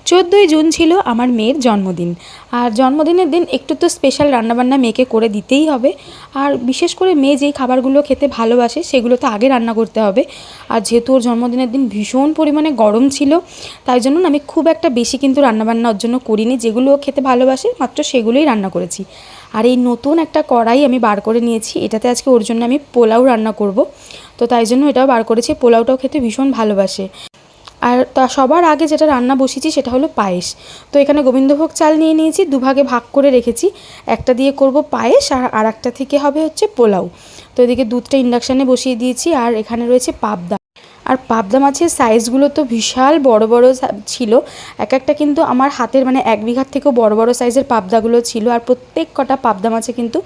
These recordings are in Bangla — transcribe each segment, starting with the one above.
14ই জুন ছিল আমার মেয়ের জন্মদিন। আর জন্মদিনের দিন একটু তো স্পেশাল রান্নাবান্না মেয়েকে করে দিতেই হবে। আর বিশেষ করে মেয়ে যেই খাবারগুলো খেতে ভালোবাসে সেগুলো তো আগে রান্না করতে হবে। আর যেহেতু ওর জন্মদিনের দিন ভীষণ পরিমাণে গরম ছিল, তাই জন্য আমি খুব একটা বেশি কিন্তু রান্নাবান্না ওর জন্য করিনি। যেগুলো ও খেতে ভালোবাসে মাত্র সেগুলোই রান্না করেছি। আর এই নতুন একটা কড়াই আমি বার করে নিয়েছি, এটাতে আজকে ওর জন্য আমি পোলাও রান্না করব। তো তাই জন্য এটাও বার করেছি। পোলাওটাও খেতে ভীষণ ভালোবাসে। আর তা সবার আগে যেটা রান্না বসিয়েছি সেটা হলো পায়েস। তো এখানে গোবিন্দভোগ চাল নিয়ে নিয়েছি, দুভাগে ভাগ করে রেখেছি। একটা দিয়ে করব পায়েস আর একটা থেকে হবে হচ্ছে পোলাও। তো এদিকে দুধটা ইন্ডাকশানে বসিয়ে দিয়েছি। আর এখানে রয়েছে পাবদা। আর পাবদা মাছের সাইজগুলো তো বিশাল বড় বড় ছিল। এক একটা কিন্তু আমার হাতের মানে 1 বিঘার থেকেও বড় বড় সাইজের পাবদাগুলো ছিল। আর প্রত্যেক কটা পাবদা মাছে কিন্তু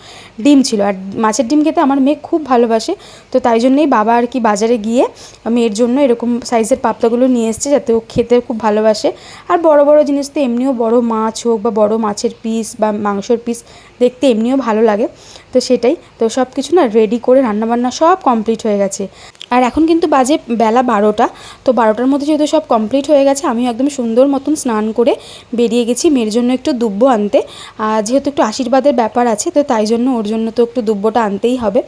ডিম ছিল। আর মাছের ডিম খেতে আমার মেয়ে খুব ভালোবাসে। তো তাই জন্যই বাবা আর কি বাজারে গিয়ে মেয়ের জন্য এরকম সাইজের পাবদাগুলো নিয়ে এসছে, যাতে ও খেতে খুব ভালোবাসে। আর বড় বড় জিনিস তো এমনিও বড় মাছ হোক বা বড় মাছের পিস বা মাংসর পিস দেখতে এমনিও ভালো লাগে। তো সেটাই তো সব কিছু না রেডি করে রান্নাবান্না সব কমপ্লিট হয়ে গেছে। আর এখন কিন্তু বাজে বেলা 12টা। তো 12টার মধ্যে যেহেতু সব কমপ্লিট হয়ে গেছে, আমি একদম সুন্দর মতন স্নান করে বেরিয়ে গেছি মেয়ের জন্য একটু দুব্বো আনতে। যেহেতু একটু আশীর্বাদের ব্যাপার আছে, তো তাই জন্য ওর জন্য তো একটু দুব্বোটা আনতেই হবে।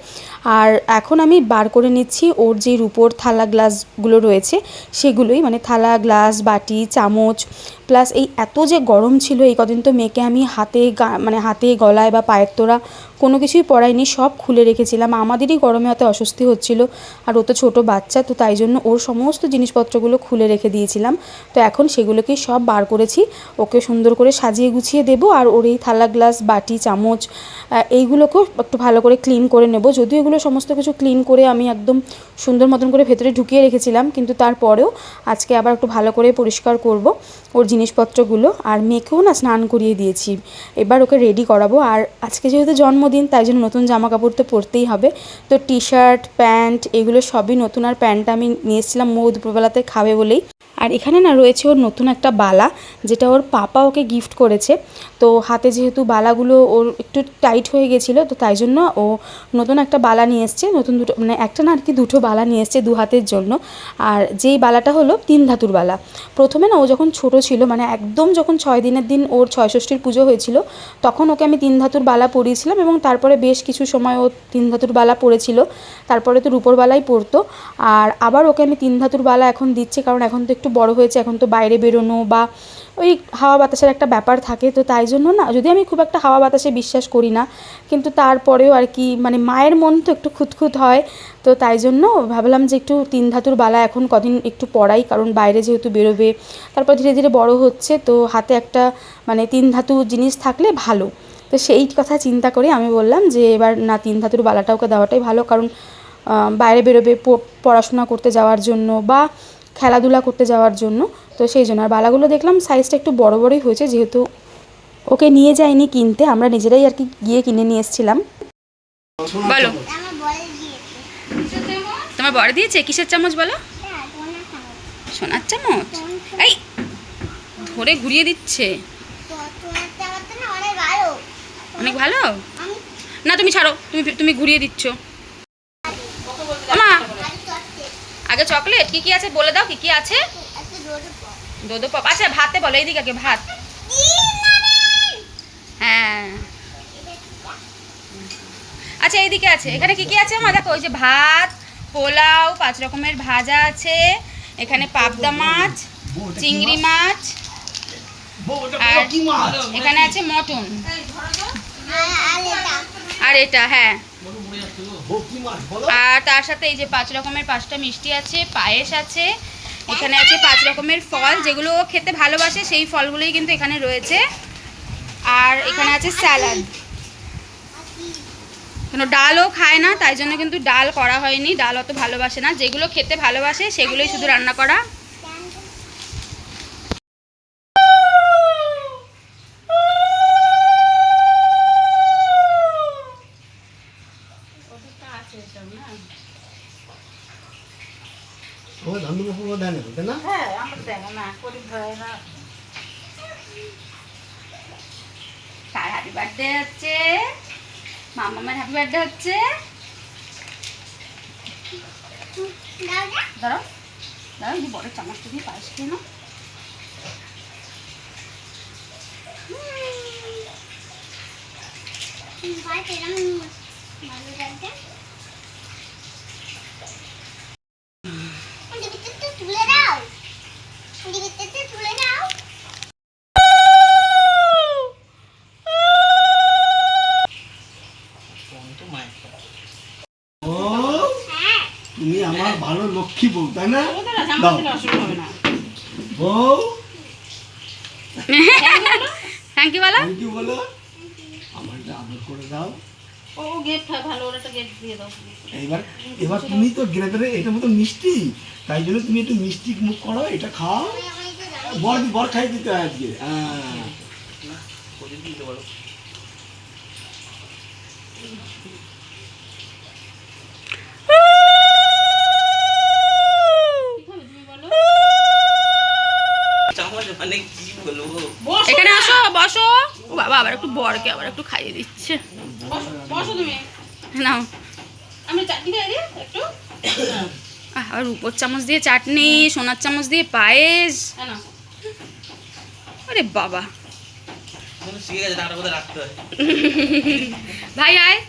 আর এখন আমি বার করে নিচ্ছি ওর যে রুপোর থালা গ্লাসগুলো রয়েছে সেগুলোই, মানে থালা গ্লাস বাটি চামচ। প্লাস এই এত যে গরম ছিল এই কদিন, তো মেয়েকে আমি মানে হাতে গলায় বা পায়ের তোড়া কোনো কিছুই পরাইনি, সব খুলে রেখেছিলাম। আমাদেরই গরমে অত অস্বস্তি হচ্ছিল। আর ও তো ছোটো বাচ্চা, তো তাই জন্য ওর সমস্ত জিনিসপত্রগুলো খুলে রেখে দিয়েছিলাম। তো এখন সেগুলোকেই সব বার করেছি, ওকে সুন্দর করে সাজিয়ে গুছিয়ে দেবো। আর ওর এই থালা গ্লাস বাটি চামচ এইগুলোকেও একটু ভালো করে ক্লিন করে নেব। যদিও এগুলো সমস্ত কিছু ক্লিন করে আমি একদম সুন্দর মতন করে ভেতরে ঢুকিয়ে রেখেছিলাম, কিন্তু তারপরেও আজকে আবার একটু ভালো করে পরিষ্কার করব ওর জিনিসপত্রগুলো। আর মেয়েকেও না স্নান করিয়ে দিয়েছি, এবার ওকে রেডি করাবো। আর আজকে যেহেতু জন্মদিন, তাই জন্য নতুন জামা কাপড় তো পরতেই হবে। তো টি শার্ট প্যান্ট এগুলো সবই নতুন। আর প্যান্টটা আমি নিয়ে এসেছিলাম মৌ দুপুরবেলাতে খাবে বলেই। আর এখানে না রয়েছে ওর নতুন একটা বালা, যেটা ওর পাপা ওকে গিফট করেছে। তো হাতে যেহেতু বালাগুলো ওর একটু টাইট হয়ে গেছিলো, তো তাই জন্য ও নতুন একটা বালা নিয়ে এসছে। নতুন দুটো মানে একটা না আর কি দুটো বালা নিয়ে এসছে 2 হাতের জন্য। আর যেই বালাটা হলো 3 ধাতুর বালা। প্রথমে না ও যখন ছোট ছিল, মানে একদম যখন 6 দিনের দিন ওর 6 ষষ্ঠীর পুজো হয়েছিল, তখন ওকে আমি 3 ধাতুর বালা পরিয়েছিলাম। এবং তারপরে বেশ কিছু সময় ও 3 ধাতুর বালা পরেছিল। তারপরে তো রূপোর বালাই পরতো। আর আবার ওকে আমি 3 ধাতুর বালা এখন দিচ্ছি, কারণ এখন তো একটু বড় হয়েছে, এখন তো বাইরে বেরোনো বা ওই হাওয়া বাতাসের একটা ব্যাপার থাকে। তো তাই জন্য না, যদি আমি খুব একটা হাওয়া বাতাসে বিশ্বাস করি না, কিন্তু তারপরেও আর কি মানে মায়ের মন তো একটু খুঁতখুত হয়। তো তাই জন্য ভাবলাম যে একটু 3 ধাতুর বালা এখন কদিন একটু পরাই, কারণ বাইরে যেহেতু বেরোবে, তারপর ধীরে ধীরে বড় হচ্ছে, তো হাতে একটা মানে 3 ধাতু জিনিস থাকলে ভালো। তো সেই কথা চিন্তা করে আমি বললাম যে এবার না 3 ধাতুর বালাটা ওকে দেওয়াটাই ভালো, কারণ বাইরে বেরোবে পড়াশোনা করতে যাওয়ার জন্য বা খেলাধুলা করতে যাওয়ার জন্য। তো সেই জন্য। আর বালাগুলো দেখলাম সাইজটা একটু বড় বড়ই হয়েছে, যেহেতু ওকে নিয়ে যাইনি কিনতে, আমরা নিজেরাই আর কি গিয়ে কিনে নিয়ে এসেছিলাম। বলো, তোমার বড় দিয়েছে কিসের চামচ বলো? সোনার চামচ। এই ধরে ঘুরিয়ে দিচ্ছে, অনেক ভালো না। তুমি ছাড়ো, তুমি ঘুরিয়ে দিচ্ছ। মা আগে চকলেট কি কি আছে বলে দাও, কি কি আছে? দোদো পপ। আচ্ছা ভাতে বলো, এইদিকে আগে ভাত। হ্যাঁ আচ্ছা এইদিকে আছে। এখানে কি কি আছে আমার দেখো, ওই যে ভাত, পোলাও, 5 রকমের ভাজা আছে, এখানে পাবদা মাছ, চিংড়ি মাছ, আর এখানে আছে মটন। আর এটা হ্যাঁ, আর তার সাথে এই যে 5 রকমের 5টা মিষ্টি আছে, পায়েস আছে, এখানে আছে 5 রকমের ফল, যেগুলো ও খেতে ভালোবাসে সেই ফলগুলোই কিন্তু এখানে রয়েছে। আর এখানে আছে স্যালাড। কেন ডালও খায় না, তাই জন্য কিন্তু ডাল করা হয়নি, ডাল অত ভালোবাসে না। যেগুলো খেতে ভালোবাসে সেগুলোই শুধু রান্না করা। কার হ্যাপি বার্থডে হচ্ছে? মামামের হ্যাপি বার্থডে হচ্ছে। দাঁড়াও দাঁড়াও, এই বড় চামচটা দিয়ে পায়েস খেয়ে নাও। তুমি আমার ভালো লক্ষ্মী বউ, তাই না? দাও বউ, থ্যাংক ইউ বলো। থ্যাংক ইউ বলো। আমার একটা আদর করে দাও। ও গিফট হয়, ভালো ওর একটা গিফট দিয়ে দাও। এবার এবার তুমি তো গ্রেটারে এটার মতো মিষ্টি, তাই জন্য তুমি একটু মিষ্টি মুখ করো, এটা খাও। বর খাই দিতে হয় আজকে। এখানে আসো, বসো। ও বাবা, আবার একটু বরকে আবার একটু খাইয়ে দিচ্ছে। বসো তুমি। নাও। আমি চাটনি খাই দিই একটু। আর রূপোর চামচ দিয়ে চাটনি, সোনার চামচ দিয়ে পায়েস। না আরে বাবা, ভাই আয়।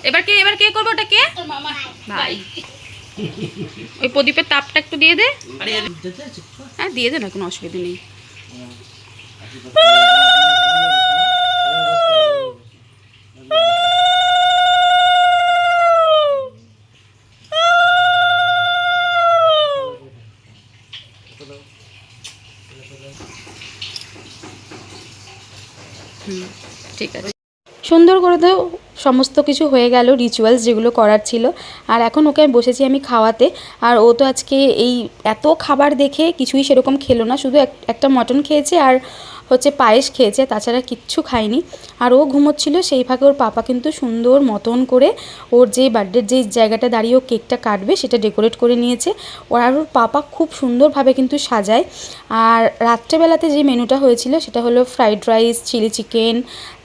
এবার কে করবো ওটা? কে? তোর মামা। ভাই, ওই প্রদীপের তাপটা একটু দিয়ে দে। হ্যাঁ দিয়ে দে না, কোনো অসুবিধা নেই। ঠিক আছে, সুন্দর করে তো সমস্ত কিছু হয়ে গেল, রিচুয়ালস যেগুলো করার ছিল। আর এখন ওকে আমি বসেছি আমি খাওয়াতে। আর ও তো আজকে এই এত খাবার দেখে কিছুই সেরকম খেলো না, শুধু একটা মটন খেয়েছে আর হচ্ছে পায়েস খেয়েছে, তাছাড়া কিচ্ছু খায়নি। আর ও ঘুমোচ্ছিল, সেই ফাঁকে ওর পাপা কিন্তু সুন্দর মতন করে ওর যে বার্থডের যেই জায়গাটা দাঁড়িয়ে ও কেকটা কাটবে সেটা ডেকোরেট করে নিয়েছে। আর ওর পাপা খুব সুন্দরভাবে কিন্তু সাজায়। আর রাত্রেবেলাতে যে মেনুটা হয়েছিল সেটা হলো ফ্রাইড রাইস, চিলি চিকেন,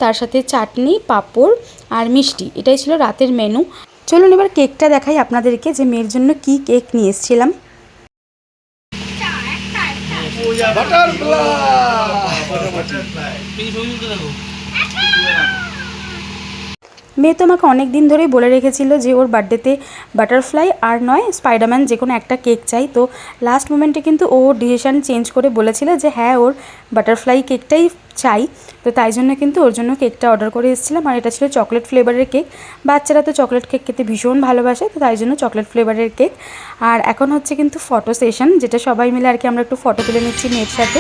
তার সাথে চাটনি, পাঁপড় আর মিষ্টি, এটাই ছিল রাতের মেনু। চলুন এবার কেকটা দেখাই আপনাদেরকে, যে মেয়ের জন্য কি কেক নিয়ে এসেছিলাম। মেয়ে তো আমাকে অনেক দিন ধরেই বলে রেখেছিল যে ওর বার্থডেতে বাটারফ্লাই আর নয় স্পাইডারম্যান যে কোনো একটা কেক চাই। তো লাস্ট মোমেন্টে কিন্তু ও ডিসিশান চেঞ্জ করে বলেছিল যে হ্যাঁ ওর বাটারফ্লাই কেকটাই চাই। তো তাই জন্য কিন্তু ওর জন্য কেকটা অর্ডার করে এসেছিলাম। আর এটা ছিল চকলেট ফ্লেভারের কেক। বাচ্চারা তো চকলেট কেক খেতে ভীষণ ভালোবাসে, তো তাই জন্য চকলেট ফ্লেভারের কেক। আর এখন হচ্ছে কিন্তু ফটো সেশন, যেটা সবাই মিলে আর কি আমরা একটু ফটো তুলে নিচ্ছি মেয়ের সাথে।